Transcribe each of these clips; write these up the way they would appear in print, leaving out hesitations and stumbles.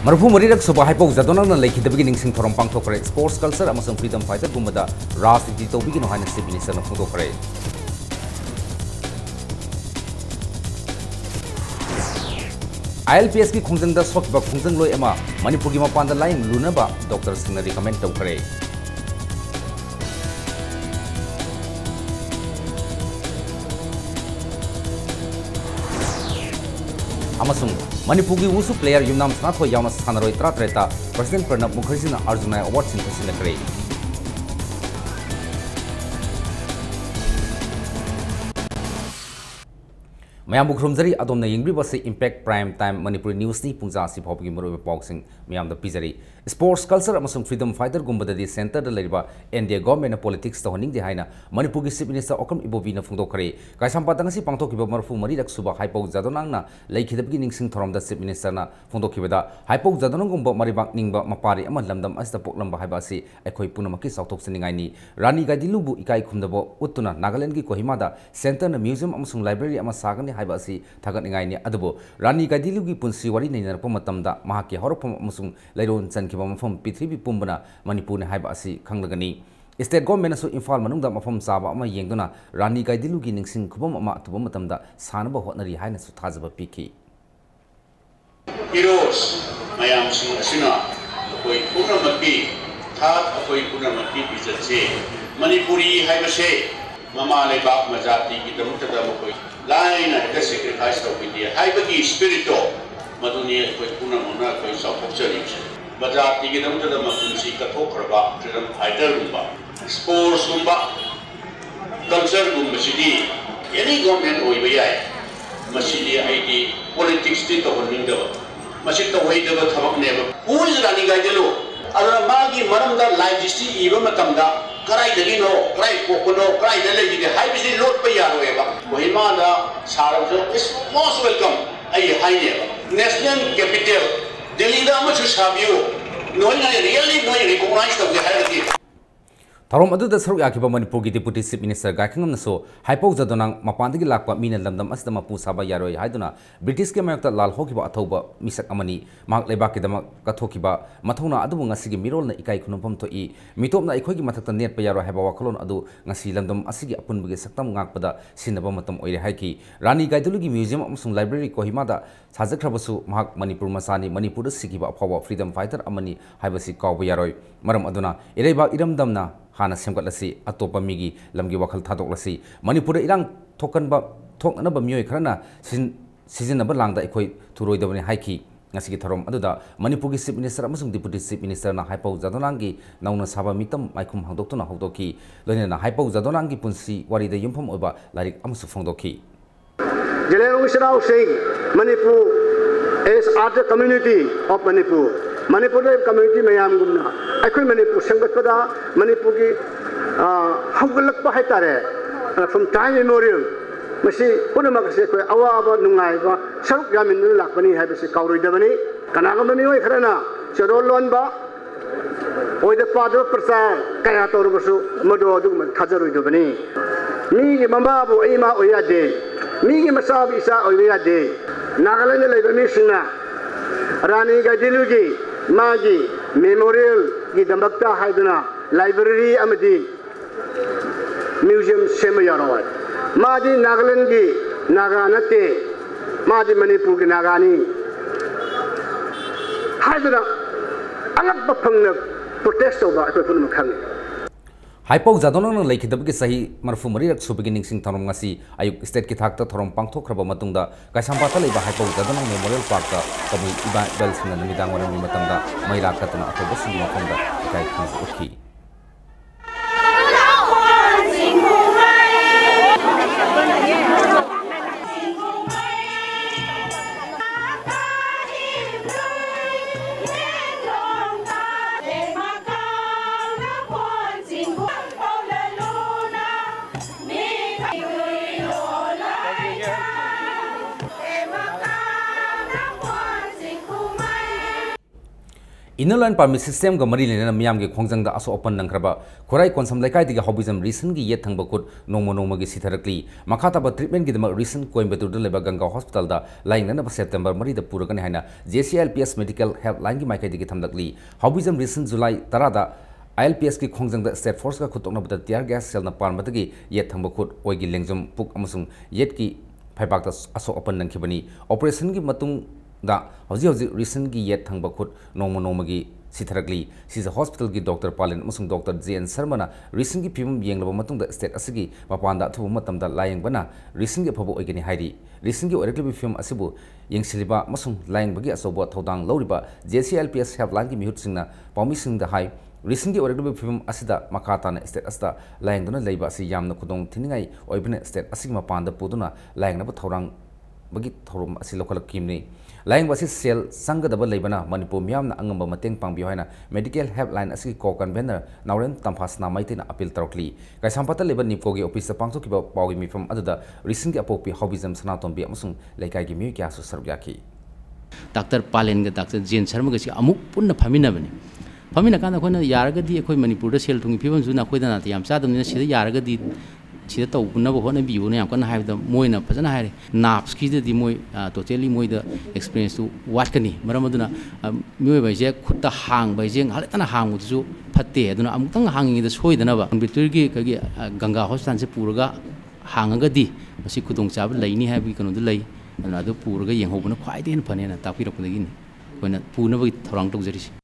मरफू मरीरक सुबह हाइपौ जदोनंगना लेखिदबगी निंगसिंग थोरम पांगथोखरे स्पोर्ट्स कल्चर अमसंग फ्रीडम फाइटर गुमबदा राजनीति तौबिगिनो हाइना चीफ मिनिस्टर फोंदोखरे ILPS की खोंजंगदा सोखबा खोंजंग लोय एमा मणिपुर की मपानदा लाइन लुनबा डॉक्टर सिंह रिकमेंड तौखरे मणिपुर की वुसु प्लेयर युमनाम सनाथो यावना सानरोय त्रात्रेता president Pranab Mukherjee Arjuna award Singh ma'am बुखरुमजरी अदोमना यंग्रिबसे impact prime time Manipuri news नि पुंजा सि फावगी मरोबे पाउसिंग मियामदा पिजरी स्पोर्ट्स कल्चर अमसुंग फ्रीडम फाइटर गुंबददी सेंटर द लेरिबा एनडीए गवर्नमेंट पॉलिटिक्स तहनिंग दे हाइना मणिपुर की चीफ मिनिस्टर ओकम इबोबी न फुंगदोखरे कायसामपातंगसी पांगथोकिबा मरफु मरीरक सुबा हाइपौ जदोनांगना लेखिदबगी निंगसिंग थोरमदा चीफ मिनिस्टर ना फुंगदोखिबदा हाइपौ जदोनांगुंबा मरिबाक निंगबा मपारी अमा लमदम अस्ता पोकलंबा हाइबासी अखोय पुनमकी साउथोक्सनिंगाइनी रानी गाइदिलुबु इकाई खुमदबो उत्तुना नागालैंड की कोहिमादा सेंटर न म्यूजियम अमसुंग लाइब्रेरी अमा सागने हाइबासी थागतनिंगाइनी अदबो रानी गाइदिलुगी पुंसी वारी नैनरप मतमदा महाके हरफम अमसुंग लैरोन चनखिबा मफम पृथ्वी पुंबना मणिपुर ने हाइबासी खंगलगनी स्टेट गवर्नमेंट सो इम्फाल मनुंगदा मफम चाबा अमा येंगदुना रानी गाइदिलुगी निंगसिंग खुबम अमा अतुबा मतमदा सानबा होटनरी हाइना सु थाजबा पिखि heroes mayamsing asina koi punamaki that koi punamaki bijatse manipuri haibase mama lebak majati ki damukta koi line the sacrifice of india haibagi spirito maduni koi punamona koi saphokchari majati ki damukta mapunsi kathokraba freedom fighter gumba sports gumba culture gumba sidi any government oiba yai masidi id politics ti to honingda मसित वैदब थबकनेब whose रानी गाइदलो अदना मागी मरमदा life history इबा मतमदा कराइदगिनो क्राइ पोकनो क्राइद लेगिदे हाइबिसि लोट पे यारोएबा वहिमादा सारजो इज मोस्ट वेलकम आई हाइनेबा नेशनल कैपिटल दिल्ली दा मछु साबियो नोइना रियली नोइ रिकॉग्नाइज तबगे हाइरति थरोम अदुदा सरुक याखिबा मणिपुर की डिप्यूटी चीफ मिनिस्टर गाइखंगम सो हाइपौ जदोनांग मपानदगी लाकपा मीना लमदम असदा मपु साबा यारोय हाइदुना ब्रिटिश के मयक्ता लाल होखिबा अथौबा मिसक अमनी माक लेबाक केदम कथोखिबा मथौना अदुबु ngasi मिरोल न इकाई खुनफम थोई मितोपना इखोगी मथक्ता नेट पे यारो हाइबा वखलोन अदु ngasi लमदम असigi अपुनबगे सकतम ngakpada सिनबा मतम ओइरे हाइकी रानी गाइदुलुगी म्यूजियम अमसुंग लाइब्रेरी कोहिमादा साजखरबसु महाक मणिपुर मसानी मणिपुर सिगिबा अफावा फ्रीडम फाइटर अमनी हाइबसी कावबा यारोय मरम अदुना इरेबा इरमदमना हाना सेमगटलसी अतोपा मिगी लमगी वखल थादोकलसी Manipur इरांग थोकनबा थोकनबा मियोय Kharna सिजनबा Langda अखोय थुरोइदबने हाइकी ngasi thorom aduda Manipur की चीफ मिनिस्टर अमसुंग डिप्यूटी चीफ मिनिस्टर ना हाइपौ जदोनांगी नौना साबा मितम माइखुम हांदोक्तुना हौदोकी लोइना हाइपौ जदोनांगी पुंसी वारिदा युमफम ओबा लारिक अमसु फोंदोकी General Wishrao Singh, Manipur is at the community of Manipur. Manipur community mayam gumna. Akoi Manipur sangatpada Manipur ki haugalakpa haitare from time immemorial. Masi punama kasi koi awaba nungai ba saruk yamin lakbani haibasi kauridabani kanaga mamioi kharana charolon ba oida pado prasar kaya torubasu mado adugma thajaroidabani mi mamabu ima oyade Migi masabi isa oyade Nagaland leba mi singna Rani Gajilugi Magi Memorial gi dambakta haiduna library amadi museum semayarawat Madi Nagaland gi Naganate Madi Manipur gi Nagani haiduna alak bapangna protest oba ko pun makhang हाइपौ Jadonang लेखिदबगी सही मरफु मरीरक सुबगी निंगसिंग थरोम ngasi आयुक state की थाकता थरोम पांगथोखरबा मतुंगदा कायसामपाता लेबा हाइपौ Jadonang memorial park ता कमुई इबा बेल्सना नमिदांग वरम मतंगदा मैरा कतना अथोबा सिंग मफंदा इकाई खिस उखी inner line permit system का मरी लेना मियाम के खोंजंग दा असो ओपन नंखरबा खुराई कोनसम लेकाई दिगा हॉबिजम रीसन की ये थंग बकुट नोमो नोमो की सिथरकली मखाता ब ट्रीटमेंट की दम रीसन कोयम्बटूर द लेबा गंगा हॉस्पिटल दा लाइन न सेप्टेम्बर मरी द पुरगन हैना JCLPS मेडिकल हेल्पलाइन की माइकाई दिगी थमलकली हॉबिजम रीसन जुलाई 10 दा ILPS की खोंजंग द स्टेट फोर्स का खुतोंग न बद टियर गैस सेल न पारमतगी ये थंग बकुट ओगी लेंगजम पुक अमसुंग येट की फाइबाक दा असो ओपन नंखिबनी ऑपरेशन की मतुंग दा हौजी रीसन की ये थंग बकुट नोमो नोमो की सिथरकली सिज हॉस्पिटल की डॉक्टर पालिन अमसुंग डॉक्टर JN शर्मा रीसन की फिल्म येंगलब मतुंग स्टेट असगी मपान अथुब मतमदा लायंगबना रीसन की फबो ओइगनी हाइरी रीसन की ओरेक्लिबी फिल्म असिबु येंगसिलिबा अमसुंग लायंगबगी असोबो थौदांग लौरिबा JCLPS हेल्पलाइन की मिहुतसिंगना पाउमिसिंगदा हाई रीसन की ओरेक्लिबी फिल्म असिदा मखाताना स्टेट असदा लायंगदुना लेबा असि यामना खुदोंग थिनिंगाई ओइबने स्टेट असigi मपान पुदुना लायंगनब थौरांग बगी थौरम असि लोखलक किमनी लाइंग बसी सेल संगदब लेबना मणिपुर मियामना अंगम मतेंग पांगबियो हैना मेडिकल हेल्पलाइन असि को कन्वेनर नाउरेन तंफासना माइतेना अपील तौरकली कैसांपता लेबा निपको की ऑफिस पांगथोकिबा पाउगी मिफम अदुदा रीसन की अपोपी हॉबिजम सनातोंबी अमसुंग लेकाई की मिउ क्यासु सरग्याखी डॉक्टर पालेन के डॉक्टर JN शर्मा के अमुक पुन्न फमिनबनी फमिना काना खोना यारगदी अखोय मणिपुर सेल थुंगी फिबम जुना खोयदना याम चादमने सिदा यारगदी सिदा तौनब होना बियुने याम कन हाइबदा मोयना फजना हाइरे नाप्स की दि मोय टोटली मोय द एक्सपीरियंस टू वाटकनी मरम अदुना मियोय बाइजे खुत्ता हांग बाइजे हालतना हांग उजु फत्ते अदुना अमुतंग हांगिंग द सोयदनबा बितुर की कगी गंगा हॉस्पिटल से पुरगा हांगगदी मसी खुदोंग चाब लैनी हाइबी कनो द लै अदु पुरगा यंगहोबना ख्वाइदेन फनेना तापिरपदगिनी Koyna पुनबगी थौरांग तौजरिसि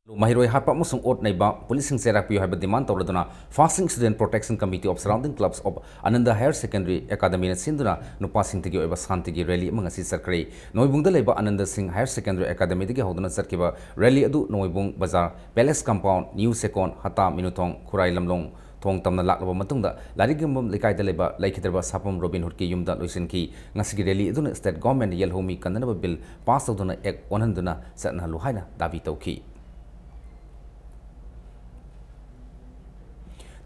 Mahiroi hapa musung ot naiba policing serakpi haiba demand tawraduna fasting student protection committee of surrounding clubs of Ananda Higher Secondary Academy na sinduna nupa singtigi oiba santigi rally mangasi sarkare noibungda leiba Ananda Singh Higher Secondary Academy digi hoduna sarkiba rally adu noibung bazar Palace Compound New Second Hata Minutong Khurai Lamlong thong tamna laklaba matungda larigambam lekai da leiba laikhidraba sapam Robin Hood ki yumda loisinki ngasigi rally aduna state government yelhomi kandanaba bill pass tawduna ek onhanduna satna luhaina dabi tawki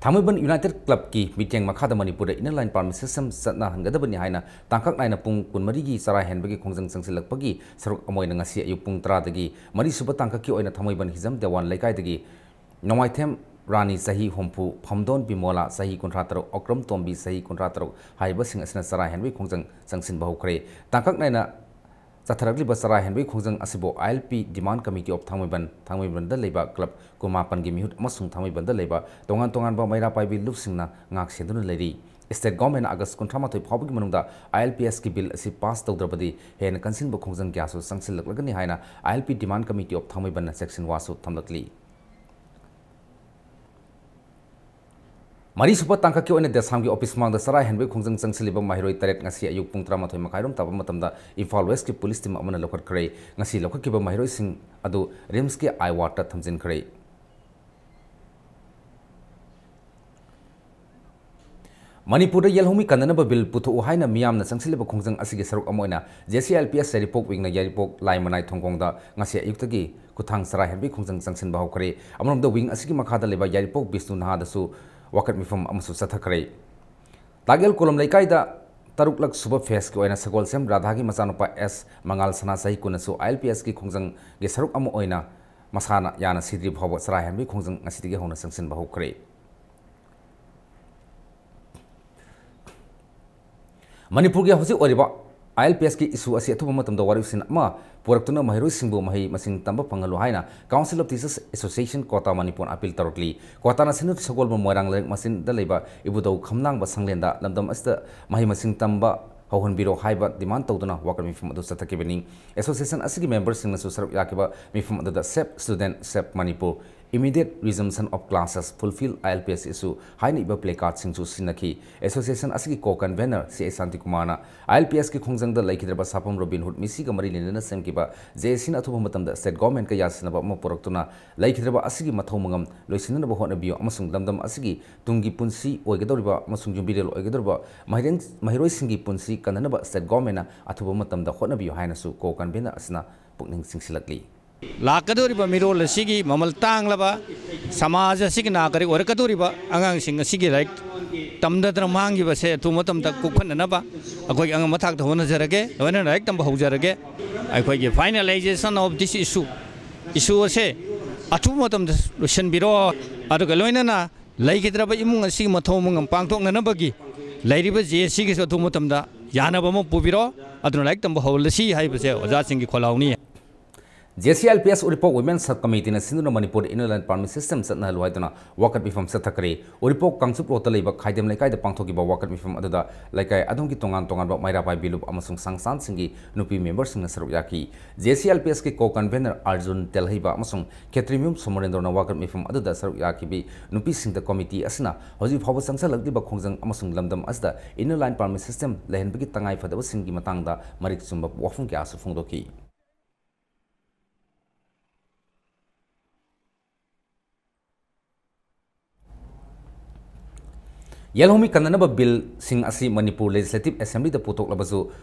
थामैबन united club की meeting मखादा Manipur inner line permit system सतना हंगदबनी हाइना तांकक नाइना पुंग कुनमरी की सरा हेनबगी खोंजंग संगसिलकपगी सरुक अमोइना ngasi अयु पुंग 10 दगी मरी सुब तांकक की ओइना थामैबन हिजम देवान लेकाय दगी नोमाइथेम रानी सही होमपु फमदोन बिमोला सही 13 अक्रम तोंबी सही 13 हाइबसिंग असना सरा हेनबगी खोंजंग संगसिन बहुखरे तांकक नाइना चथरगली बसरा हेनबी खोंजंग असिबो ILP demand committee of Thangmeiband द लेबा क्लब कुमापन की मिहुत अमसुंग थांगमैबन द लेबा तोंगान तोंगान बा मैरा पाइबी लुपसिंगना ngak सेंदुन लेरी स्टेट गवर्नमेंट अगस्त 13 फावगी मनुंगदा ILPS की बिल असि पास तौद्रबदी हेन कंसिन ब खोंजंग ग्यासु संगसिलकलगनी हाइना ILP demand committee of Thangmeiband section वासु थमलकली मरी सुपर तांका की देसाम की ऑफिस मांग सरा हेनबे खोंजंग संगसिलिब माहिरोई तरेट ngasi अयुक पुंग 13 मखाइरोम ताब मतमदा इम्फाल वेस्ट की पुलिस टीम अमना लखत खरे ngasi लखकिब माहिरोई सिंग अदु रिम्स के आई वाटर थमजिन खरे मणिपुर येलहोमी कननब बिल पुथु हाइना मियामना संगसिलिब खोंजंग असिगे सरुक अमोइना JCLPS सेरिपोक विंगना यारिपोक लाइमनाइ थोंगोंगदा ngasi अयुक्तगी कुथांग सरा हेनबे खोंजंग संगसिन बाहु खरे अमरोम द विंग असिगे मखादा लेबा यारिपोक बिष्णु नहादसु वकत मिफम अमसु सथखरे तागेल कोलम लेकाइदा तरुकलक सुब फेस की ओइना सगोलसेम राधा की मचानुपा S मंगाल सना सही कुनसु ILPS की खोंजंग गे सरुक अम ओइना मसाना याना सिद्री भाव सरा हेनबी खोंजंग ngasidige होना संगसिन बाहुखरे मणिपुर की हौजी ओरिबा ILPS की इशू असी अथुब मतमदा वारिसिन अमा पुरक्तुना महिरोई सिंबु मही मसिंग तंब फंगलु हाइना काउंसिल ऑफ टीचर्स एसोसिएशन कोटा मणिपुर अपील तौरकली कोटाना सिनु सगोल मोरंग लेक मसिन द लेबा इबुदौ खमनांग बसंगलेंदा लमदम अस्त मही मसिंग तंब हौहनबिरो हाइबा डिमांड तौदुना वाकर मिफम अदु सथकिबनी एसोसिएशन असigi मेंबर्स सिंग सु सरक याकिबा मिफम अदु the shape student shape Manipur immediate resumption of classes fulfill ILPS issue haini ba placard singchu sinaki association asigi co convener C Santi Kumana ILPS ki khongjang da laikhidraba sapam Robin Hood misi ga mari lena semkiba JSN athuba matam da state government ka yasinaba ma poraktuna laikhidraba asigi mathomangam loisinna ba hona biyo amasung damdam asigi tungi punsi oigadoriba amasung jumbirel oigadoriba mahiroi singi punsi kananaba state government athuba matam da hona biyo haina su co convener asna pukning singsilakli लाकदोरिबा मिरोल सिगी ममल तांगलबा समाज सिगी नागरिक ओरकदोरिबा अंगांग सिंग सिगी like तमदद्र मांगिबसे तुमतम तक कुखननबा अखोय अंग मथाक होनजरगे लोना like तंब हौजरगे ꯑꯩꯈꯣꯏꯒꯤ ꯐꯥꯏꯅꯦꯂꯥꯏꯖꯦꯁꯟ of dish ꯏꯁꯨ ꯑꯁꯦ ꯑꯊꯨꯕ ꯃꯇꯝꯗ ꯂꯣꯏꯁꯤꯟꯕꯤꯔꯣ ꯑꯗꯨꯒ ꯂꯣꯏꯅꯅ ꯂꯩꯈꯤꯗ꯭ꯔꯕ ꯏꯃꯨꯡ ꯑꯁꯤꯒꯤ ꯃꯊꯧ ꯃꯉꯝ ꯄꯥꯡꯊꯣꯛꯅꯅꯕꯒꯤ ꯂꯩꯔꯤꯕ ꯖꯦꯁꯤꯒꯤꯁꯨ ꯑꯊꯨꯕ ꯃꯇꯝꯗ ꯌꯥꯅꯕ ꯑꯃ ꯄꯨꯕꯤꯔꯣ ꯑꯗꯨꯅ ꯂꯥꯏꯔꯤꯛ ꯇꯝꯕ ꯍꯧꯍꯜꯂꯁꯤ ꯍꯥꯏꯕꯁꯦ ꯑꯣꯖꯥꯁꯤꯡꯒꯤ ꯈꯣꯜꯂꯥꯎꯅꯤ JCLPS Uripok Women's Subcommittee na Sinduna Manipur Inland Permit System satna haluaiduna wakat mifam sathakare Uripok Kangsup Rota leiba khaidem laikai da pangthokiba wakat mifam aduda laikai adongki tongan ba maira pai bilup amasung sangsan singi nupi member singna saruk yaki JCLPS ke co-convener Arjun Telhaiba amasung Ketrimium Somorendra na wakat mifam aduda saruk yaki bi nupi singda committee asna hoji phawa sangsalakdi ba khongjang amasung lamdam asda Inland Permit System lehenbagi tangai phadaba singi matangda marik sumba wafung kya asu phongdoki Yelhomi Kandanaba Bill Sing Asi Manipur Legislative Assembly the Putok Labasu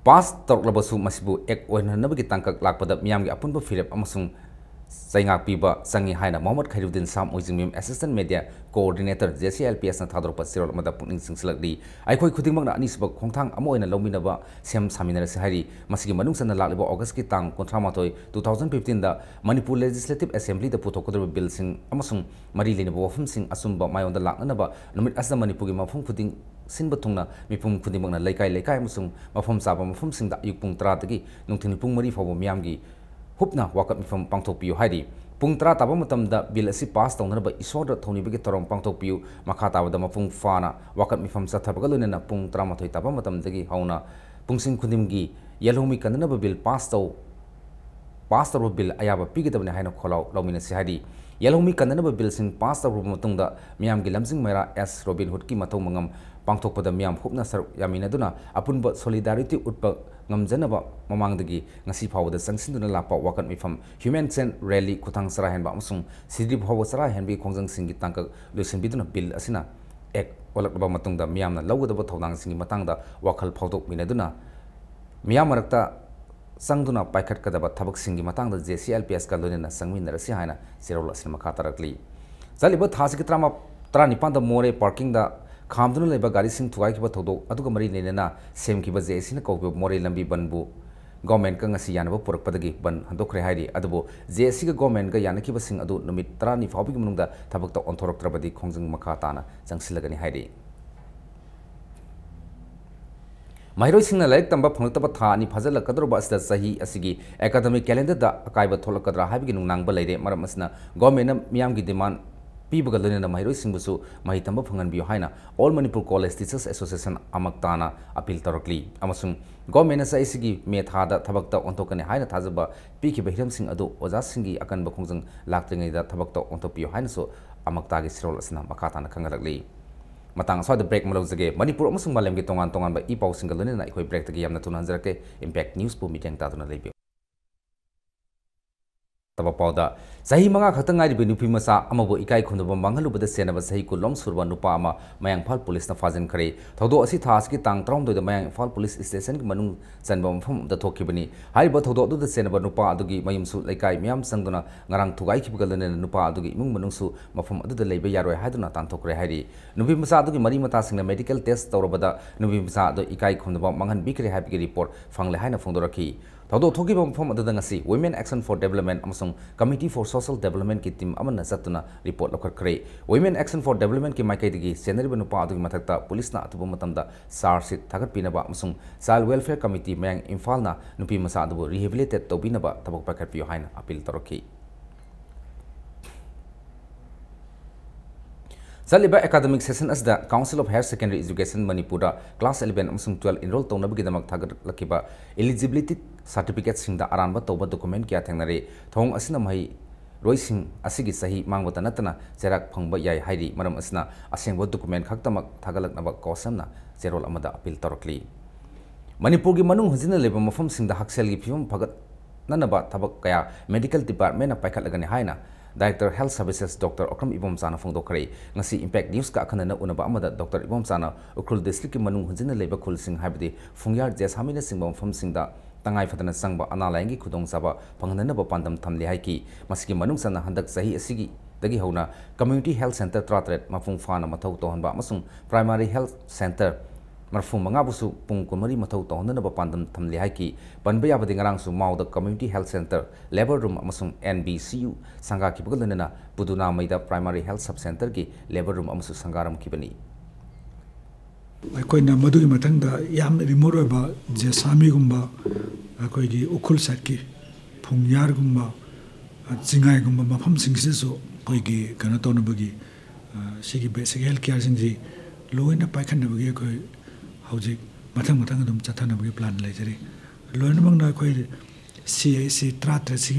Pass Tok Labasu Masibu Ek Oinanabaki Tankak Lakpada Miamgi Apunba Philip Amasung Saingak Piba Sangi Haina Mohammed Khairuddin Sam Ojimim Assistant Media Coordinator JCLPS na Thadropa Sirol Mada Puning Singslagdi Aikoi Khudingmang na Anisba Khongthang Amoina Lominaba Sem Saminara Sihari Masigi Manungsana Laliba August ki Tang Kontramatoi 2015 da Manipur Legislative Assembly the Putok Bill Sing Amasung Mari Linaba Wafum Sing Asumba Mayonda Laknaba Numit Asda Manipur Mafum Khuding Sinba Tungna Mipum Khudimang na Laikai Amasung Mafum Saba Mafum Sing da Yukpung Tratagi Nungtin Pung Mari Fawo Miamgi Hupna wakat mifam pangthok piu haidi pung tra taba matam da bill asi pass tawna ba isor thoni bagi torong pangthok piu makha taba da mapung fana wakat mifam sathabaga loina pung tra mathoi taba matam dagi hauna pungsing khundim gi yelhomi kanna ba bill pass taw bill ayaba pigi tabne haina kholaw lawmina si haidi yelhomi kanna ba bill sing pass taw matung da miam gi lamsing maira s Robin Hood ki matau mangam pangthok pada miam hupna saruk yamina duna apunba solidarity utpa ngamjanaba mamangdagi ngasi phawda sangsinduna lapa wakat mifam human cent rally kuthang sarahen ba amasung sidri phawa sarahen bi khongjang singi tangka losin biduna bill asina ek olakba matungda miamna lawgadaba thodang singi matangda wakhal phawdok minaduna miam marakta sangduna paikhat kadaba thabak singi matangda JCLPS ka lonena sangminara si haina sirol asina makha tarakli zaliba thasiki trama 19 da more parking da Khamduna leba gari sing thugai kiba thodok aduga mari nenena sem kiba JC na kawbe more lambi banbu government ka ngasi yanaba purak padagi ban handokre hairi adubo JC ga government ga yana kiba sing adu numit 10 ni fawbi munungda thabak ta onthorok trabadi khongjang makha tana jangsilagani hairi Mahiroi singna laik tamba phangtaba tha ni phajala kadroba asda sahi asigi academic calendar da akaiba tholakadra habigi nungnangba leire maram asna government miyam gi demand Pibaga Lena Mahiroi Singbusu Mahitamba Pangan Bio Haina All Manipur College Teachers Association Amaktana Appeal Tarakli Amasung Government Saisigi Methada Tabakta Ontokane Haina Tazaba Piki Bahiram Sing Adu Oza Singi Akan Bakungzang Laktinga da Tabakta Ontopio Haina so Amaktagi Sirol Asna Makatana Kangarakli Matang so the break Malozage Manipur Amasung Malam Tongan ba Ipau Singaluna Ikoi break the Yamna Tunanzake Impact News Po Meeting Tatuna Lebio Taba Pauda Sahi Manga Katangai Nupi Masa Amabo Ikai Kunduba Mangalu the Senaba Sahi Kulom Surba Nupama Mayang Fal Police na Fazen Kare Todo Asi Taski Tang Trom to the Mayang Fal Police Station Manung Sanbam from the Tokibani Hai but Todo the Senaba Nupa Adugi Mayum Su Laikai Miam Sanguna Narang Tugai Kipugalan and Nupa Adugi Mung Manungsu Mafum Adu the Labor Yaro Haduna Tantokre Hari Nupi Masa Adugi Marimata Sing medical test Torobada Nupi Masa the Ikai Kunduba Mangan Bikri Happy report Fang Lahana Fondoraki Todo Toki from Adangasi, Women Action for Development Amazon Committee for Social Development ki team Amana Satuna report lokar kare. Women Action for Development ki Maikaidigi, Senari Banupa Adu Matata, Police na Atubumatamda, SARSIT, Tagat Pinaba Amazon, Child Welfare Committee Mayang Infalna, Nupi Masadu, rehabilitated Tobinaba, Tabak Pakat Piohaina, Appeal Toroki. Saliba academic session as the Council of Higher Secondary Education Manipura Class 11 amsung 12 enroll tawna bagi damak thagat lakiba eligibility certificate sing da aranba tawba document kya thengnare thong asina mai roising asigi sahi mangbata natana jerak phangba yai hairi maram asna asengba document khaktamak thagalaknaba kosamna zerol amada appeal torokli Manipur gi manung hujina leba mafam sing da haksel gi phim phagat nanaba thabak kaya medical department na paikhat lagani haina Director Health Services Dr. Okram Ibom Sana Fongdokare ngasi Impact News ka akhanana unaba amada Dr. Ibom Sana Ukrul District ki manung hunjina leba khul sing habidi fungyar jesamina singbam fam singda tangai fatana sangba analayingi khudong saba panghanana ba pandam thamli haiki masiki manung sana handak sahi asigi dagi hauna Community Health Center Tratret mafung fana mathau tohanba amasung Primary Health Center मरफू मंगाबुसु पुंग कुमरी मथौ तौहननब पांदम थमले हाइकी पनबे याबदि ngarangsu माउद community health centre labour room अमसुंग NBCU संगा की बगलनना पुदुना मैदा प्राइमरी हेल्थ सब सेंटर की लेबर रूम अमसु संगारम की बनी अखोइना मधुगी मथंगदा याम रिमोट ओइबा जेसामी गुम्बा अखोइगी उखुल साइड की फुंगयार गुम्बा जिंगाई गुम्बा मफम सिंगसिसु अखोइगी कना तोनबगी सिगी basic health care Singhji लोइना पाइखनबगी अखोइ हौजिक मथंग मथंग अदुम चथनबगी plan लेजरी लोइनमंगना अखोइ CAC 33 सि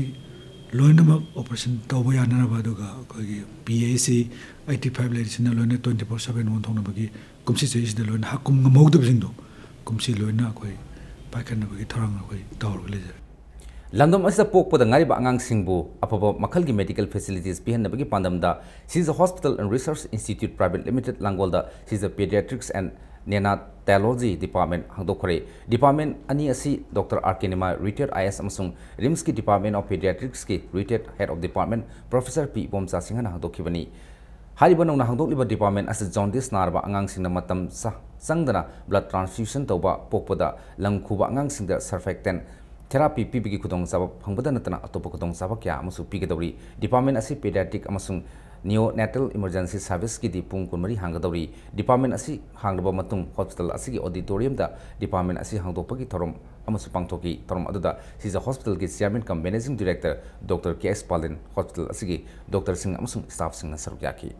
लोइनमक ऑपरेशन तौबो यानरबा दुगा अखोइगी PAC 85 लेजिना लोइना 24/7 वन थोनबगी कुमसी से लोइना हकुम ngमौदबजिंदो कुमसी लोइना अखोइ पाइखनबगी थरंग अखोइ तौर लेजरी लंदम अस पोकपद ngariba angang singbu apaba makhal gi medical facilities pihanabagi pandamda is a hospital and research institute private limited langolda is a pediatrics and neonatology department hangdokhore department ani asi Dr. RK Nima retired IS amsung RIMS ki department of pediatrics ki retired head of department Professor P Bomcha Singhana hangdokhibani hariba nongna hangdokliba department as jaundice narba angang singna matam sa sangdana blood transfusion toba pokpada langkhuba angang singda surfactant therapy pibigi kudong sabab phangbada natana atopa kudong sabab kya amusu pigedori department asi pediatric amasung neonatal emergency service ki di pung kunmari hangadori department asi hangdaba matung hospital asi gi auditorium da department asi hangdopagi thorom amusu pangthoki thorom aduda is a hospital ki chairman cum managing director Dr. KS Palin hospital asi gi Dr. Singh amasung staff sing na saruk yaki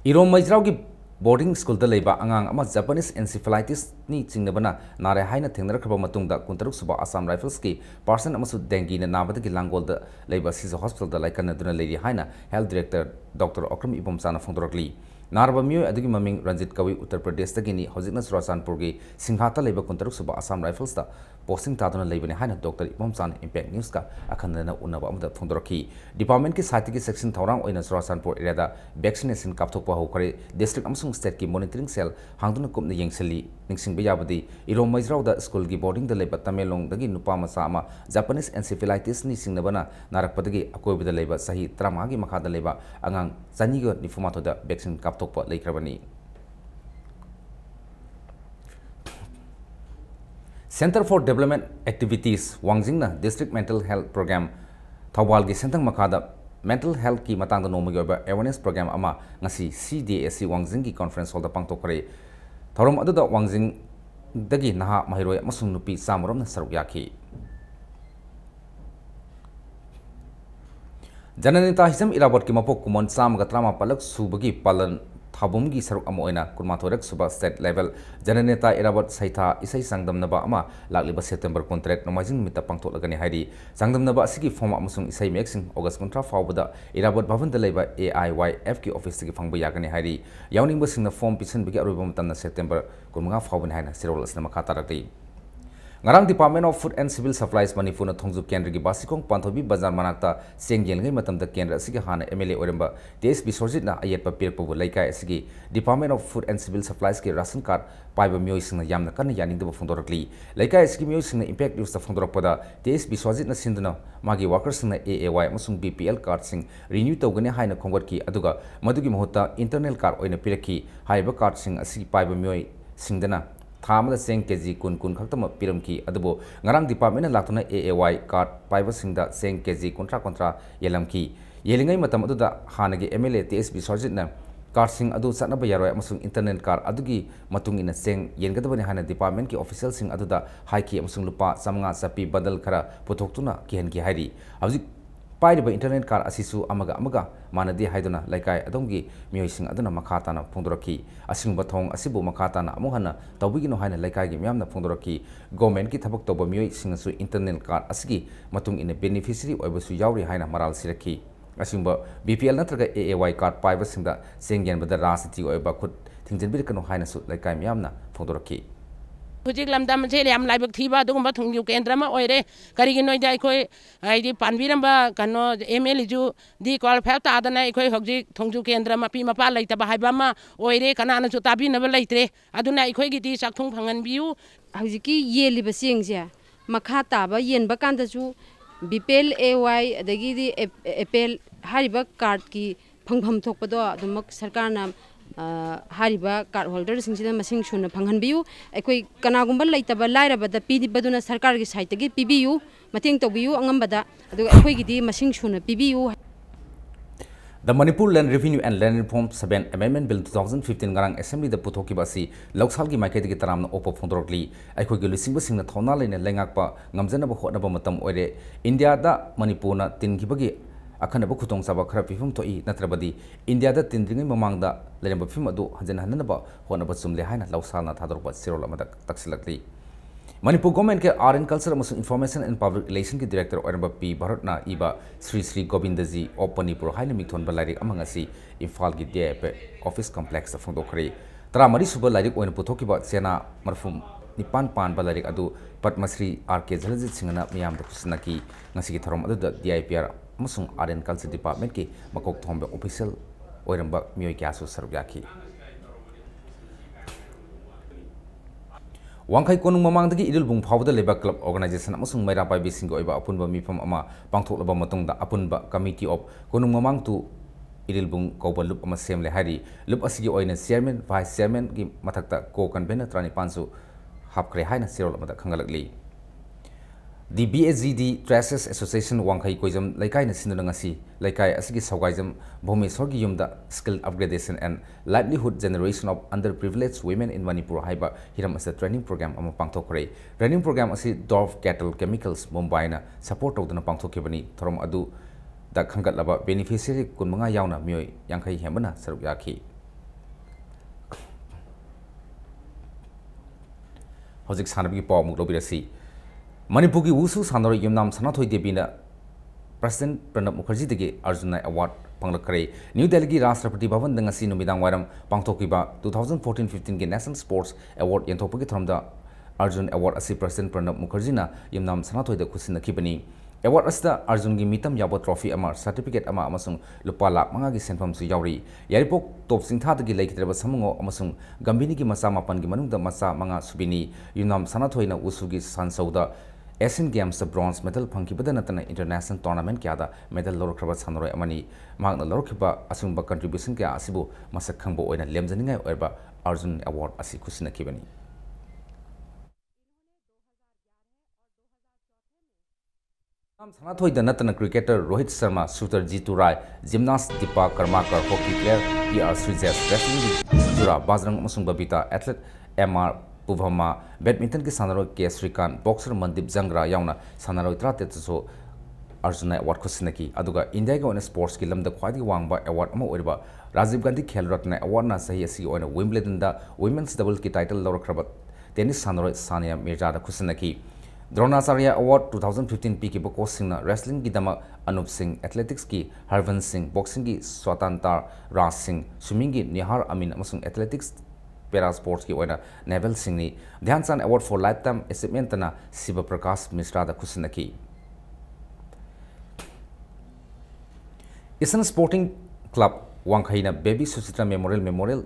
Irom Majrao ki boarding school da leiba angang ama Japanese encephalitis ni chingnabana nare haina thengnarakhraba matungda 26 suba Assam Rifles ki person amasu dengue na nabada ki langol da leiba Sisa hospital da laikana duna leiri haina health director Dr. Okram Ibomchana phongdorakli narba myoy adugi maming Ranjit Kawi Uttar Pradesh da gini hojikna Churachandpur gi Singhata leiba 26 suba Assam Rifles da posting taduna leibane haina Dr. Ibomchan Impact News ka akhandana unaba amda phongdorakhi department ki sati ki section thorang oina Churachandpur area da vaccination kapthokpa hokare district amsung state ki monitoring cell hangduna kumna yengsali ningsingbe yabadi Irom Majrao da school ki boarding da leiba Tamelong dagi nupa masa ama Japanese encephalitis ni singnabana narakpadagi akoibida leiba sahi 35 gi makhada leiba angang chaniga nifumatho da vaccine kapthokpa leikrabani Center for Development Activities Wangjingna District Mental Health Program Thawal gi sentang makhada mental health ki matang da nomagi oba awareness program ama ngasi CDAC Wangjing ki conference hall da pangtokre thorom adu da Wangjing dagi naha mahiroi amasung nupi samrom na saruk yaki Jananita Hisam Irabot ki mapok kumon sam ga trama palak subagi palan thabum gi saruk amo oina kunmathorek suba state level Jananita Irabot saitha isai sangdamnaba ama lakliba September contract nomajing mita pangtholagani haidi sangdamnaba asigi form amasung isai mexing August kontra fawbada Irabot bhavan da leiba AIYF ki office gi phangba yagani haidi yawningba singna form pisan bigi aruba matamna September kunmanga fawbani haina sirol asna makata rakti Ngarang Department of Food and Civil Supplies Manipur na thongju kendra gi basikong panthobi bazar manakta sengyel ngai matamda kendra asigi hana MLA oremba TSB Sorjit na ayetpa pirpabu laikai asigi Department of Food and Civil Supplies ki ration card paiba miyoi singna yamna kanna yaningdaba phongdorakli laikai asigi miyoi singna impact news ta phongdorakpada TSB Sorjit na sinduna magi workers singna AAY amasung BPL card sing renew tawgani haina khongwatki aduga madugi mahutta internal card oina piraki haiba card sing asigi paiba miyoi singdana Thamada seng kg kun khaktama piramki adubo ngarang department na laktuna AAY card paiba singda seng kg kontra yelamki yelingai matam aduda hanagi MLA TSB Sorjit na card sing adu satnaba yaroi amasung internet card adugi matung ina seng yengadabani hana department ki official sing aduda haiki amasung lupa samnga sapi badal khara puthoktuna kihan ki hairi hauji pairiba internet card asisu amaga manadi haiduna laikai adongi mioising aduna makhatana phongdoraki asingba thong asibu makhatana amuhana tawbigino haina laikai gi myamna phongdoraki government ki thabak toba mioising asu internet card asigi matung ina beneficiary oibasu yauri haina maral siraki asingba BPL natraga AAY card paiba singda sengyen bada rasati oiba khut thingjenbir kanu haina su laikai myamna phongdoraki Hujik lamdam je yam laibak thiba dugumba thungju kendrama oire karigi noi dai khoi ai panbiramba kano ML ju di qualify ta adana khoi hogji thungju kendrama pi mapa laitaba haibama oire kana na chu tabi na laitre aduna khoi gi ti sakthung phangan biu hojiki yeliba singja makha taba yenba kanda ju BPL AY adagi di apel hariba card ki फंगफम थोपदो अदुमक सरकारना हारिबा card holder सिंगसिदा मसिंग सुना फंगहनबियु अखोई कनागुंबा लैतबा लाइरबदा पीदिबदुना सरकार की site गी पीबियु मतेंग तोबियु अंगमबदा अदुगा अखोईगिदी मसिंग सुना पीबियु. The Manipur Land Revenue and Land Reform 7 Amendment Bill 2015 ngarang Assembly da puthokki basi loksal gi maikhe gi taram na opo phondorokli aikhoi gi lisingba singna thona leina lengakpa ngamjana ba khotna ba matam oire India da Manipur na tin gi bagi akhana ba khutong saba khara pifum thoi natrabadi India da tin ringai mamang da lerem ba phim adu hanjana hanna ba hona ba chumle haina loksal na thador ba sirol amada taksilakli Manipur government ke Art and Culture and Information and Public Relations ke Director Oramba P Bharatna iba Sri Govindaji of Manipur haile mikthon balari amangasi Imphal gi DAP office complex phongdokre tara mari suba lari oina puthoki ba sena marfum nipan pan balari adu Padmasri RK Jalajit Singhna miyam da kusnaki ngasi gi thorom adu da DIPR amasung Art and Culture Department ki makok thombe official oiramba miyoi kyasu sarbyaki Wangkai konung mamang dagi idul bung phawda leba club organization amasung maira pai bising oiba apunba mifam ama pangthoklaba matungda apunba committee of konung mamang tu idul bung koba loop ama semle hari loop asigi oina chairman vice chairman gi mathakta co convener trani pansu hapkre haina sirol amada khangalakli The BSGD Trashes Association Wangkai Koizam Laikai na sinunangasi Laikai asigi Saugaizam Bhumeshwar gi yumda skill upgradation and livelihood generation of underprivileged women in Manipur haiba hiram asa training program ama pangthokre training program asi Dorf Cattle Chemicals Mumbai na support tawduna pangthokibani thorom adu da khangatlaba beneficiary kunmanga yauna mioi yangkai hemana saruk yakhi Hojik sanabgi paw muglobirasi Manipur ki Wushu Sanaro Yumnam Sanathoi Debina President Pranab Mukherjee degi Arjuna Award panglakare New Delhi ki Rashtrapati Bhavan dangasi numidang waram pangthokiba 2014-15 ki National Sports Award yanthopugi thromda Arjun Award asi President Pranab Mukherjee na Yumnam Sanathoi da khusinakibani Award asta Arjun gi mitam yaba trophy ama certificate ama amasung lupa lakh manga gi senfam su yauri yaripok top singtha dagi laikitreba samungo amasung gambini gi masa mapan gi manungda masa manga subini Yumnam Sanathoi na Wushu gi sansauda Asian Games bronze medal phangkibada natana international tournament kya da medal lorokhraba sanroi amani magna lorokhiba asungba contribution kya asibu masak khangbo oina lemjaningai oiba Arjun Award asi khusinakibani Sanathoi da natana cricketer Rohit Sharma shooter Jitu Rai gymnast Deepak Karmakar hockey player PR Srijat wrestling Jura Bajrang amasung Babita athlete MR Puvama badminton ki sanaroi K Srikant boxer Mandip Jangra yauna sanaroi tratetso Arjuna Award khusinaki aduga India ga on sports ki lamda khwadi wangba award ama oiba Rajiv Gandhi Khel Ratna Award na sahi asi on Wimbledon da women's double ki title lorokrabat tennis sanaroi Sania Mirza da khusinaki Dronacharya Award 2015 PK Boko Singh wrestling ki dama Anup Singh athletics ki Harvan Singh boxing ki Swatantar Raj Singh swimming ki Nihar Amin amasung athletics Para sports ki oina Naval Singh ni Dhyan Chand Award for Lifetime Achievement na Siva Prakash Mishra da khusinaki Eastern Sporting Club Wangkai na Baby Suchitra Memorial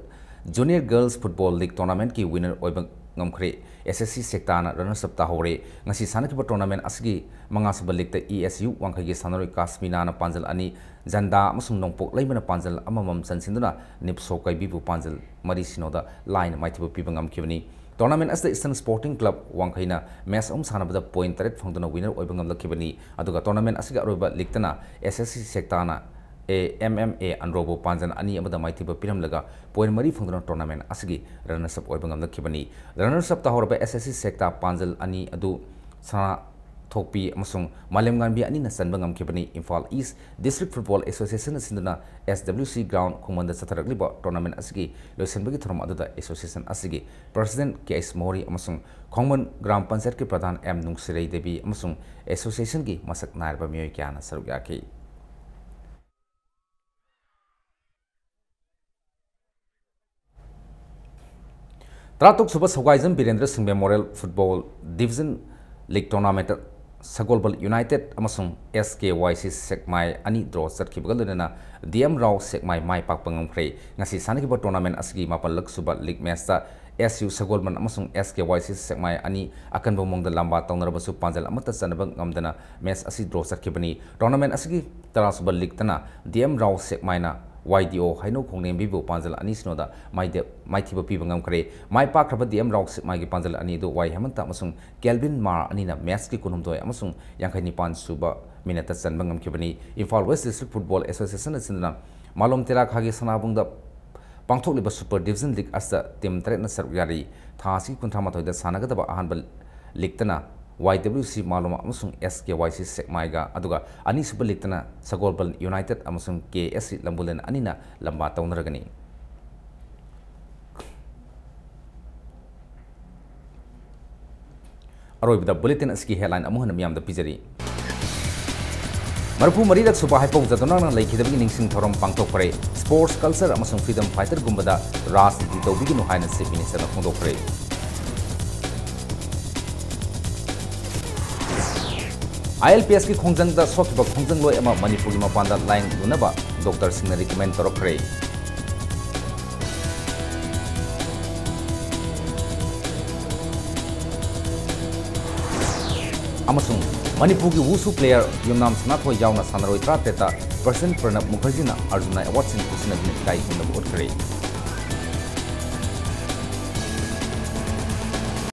Junior Girls Football League Tournament ki winner oiba ngamkhre SSC sector na runners up ta hore ngasi sanakiba tournament asgi mangasba league ta ESU Wangkai gi sanaroi Kasmina na panjal ani Janda amasung nongpok laimana panjal amamam chansinduna nipso kai bibu panjal mari sinoda line maithibu pibangam kibani tournament as the Eastern Sporting Club Wangkai na match sanabada point 3 phangduna winner oibangam lakibani aduga tournament asga aroba league tana SSC sector na MMA Anrobo Panjan Ani Amada Maitiba Piram Laga, Point Marie Fundana Tournament Asigi, runners up Oibangam the Kibani, runners up the Horba SSC sector Panjal Ani Adu Sana Topi Musung, Malemgambi Anina Sanbangam Kibani, Imphal East District Football Association Sindana SWC Ground Commander Sataragliba Tournament Asigi, Lusenbagi from Adada Association Asigi, President K.S. Mori Amusung, Common Gram Pansat Ki Pradhan M. Nungsirei Devi Amusung, Association Ki Masak Narba Myoikiana Sarugaki. Tratuk Subha Saugaizam Birendra Singh Memorial Football Division League Tournament Sagolbal United amasung SKYC Sekmai ani draw satkibagalena DM Rao Sekmai Mai Pakpangam Kre ngasi sanakiba tournament asgi mapalak suba league match ta SU Sagolban amasung SKYC Sekmai ani akan bomong da lamba tawnarabasu panjal amata sanabang ngamdana match asi draw satkibani tournament asgi tara suba league tana DM Rao Sekmai na YDO haino khongnem bibu panjal ani sinoda maithiba piba ngamkre mai pakraba DM Rauks maigi panjal ani do Y Hemanta amasung Kelvin Mar ani na match ki kunumdoi amasung yankhai nipan suba minata chanba ngamkibani Imphal West District Football Association asina malom tera khagi sanabungda pangthokliba Super Division League asta team 3 na saruk yari thasi kunthamathoi da sanagadaba ahanbal liktana YWC maluma amasung SKYC Sekmaiga aduga ani super liktana Sagolbal United amasung KSC Lambulen anina lamba taunaragani aroibda bulletin aski headline amuhana miyamda pijari Marpu Maridak Supa Hypok Jatona Lakidabing Ningsing Thorom Pangtokre Sports Culture amasung Freedom Fighter Gumbada Ras Ditobigi no Haina Chief Minister of Mondokre ILPS की खोंजंग दा सोखिबा खोंजंग लोय अमा Manipuri मपांदा line लुनबा doctor Singh ने recommend तोरखरे अमसुंग Manipur की wushu player Yumnam Sanatho यावना सानरोय 33 person Pranab Mukherjee ना Arjun award Singh कुसना काई कुंडब उठखरे